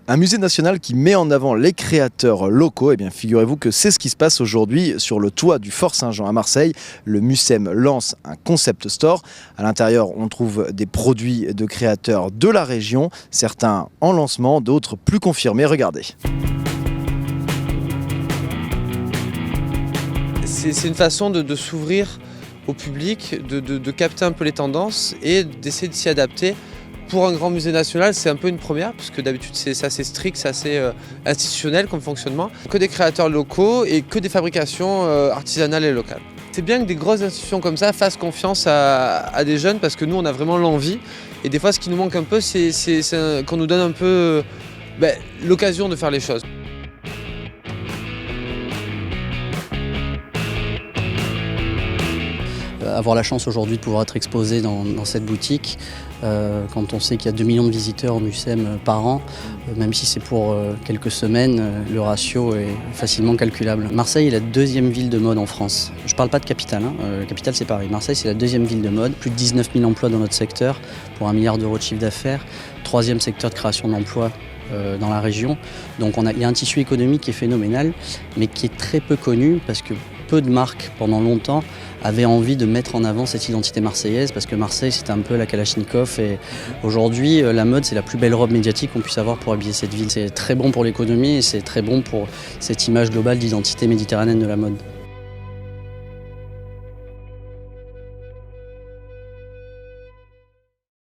Un musée national qui met en avant les créateurs locaux, eh bien figurez-vous que c'est ce qui se passe aujourd'hui sur le toit du Fort Saint-Jean à Marseille. Le Mucem lance un concept store. À l'intérieur, on trouve des produits de créateurs de la région, certains en lancement, d'autres plus confirmés. Regardez. C'est une façon de s'ouvrir au public, de capter un peu les tendances et d'essayer de s'y adapter. Pour un grand musée national, c'est un peu une première, puisque d'habitude c'est assez strict, c'est assez institutionnel comme fonctionnement. Que des créateurs locaux et que des fabrications artisanales et locales. C'est bien que des grosses institutions comme ça fassent confiance à des jeunes, parce que nous on a vraiment l'envie. Et des fois ce qui nous manque un peu, c'est qu'on nous donne un peu l'occasion de faire les choses. Avoir la chance aujourd'hui de pouvoir être exposé dans cette boutique, quand on sait qu'il y a 2 millions de visiteurs au Mucem par an, même si c'est pour quelques semaines, le ratio est facilement calculable. Marseille est la 2e ville de mode en France. Je ne parle pas de capitale, la capitale c'est Paris. Marseille c'est la 2e ville de mode, plus de 19 000 emplois dans notre secteur pour 1 milliard d'euros de chiffre d'affaires, 3e secteur de création d'emplois dans la région. Donc il y a un tissu économique qui est phénoménal, mais qui est très peu connu parce que peu de marques, pendant longtemps, avaient envie de mettre en avant cette identité marseillaise, parce que Marseille, c'était un peu la Kalachnikov, et aujourd'hui, la mode, c'est la plus belle robe médiatique qu'on puisse avoir pour habiller cette ville. C'est très bon pour l'économie et c'est très bon pour cette image globale d'identité méditerranéenne de la mode.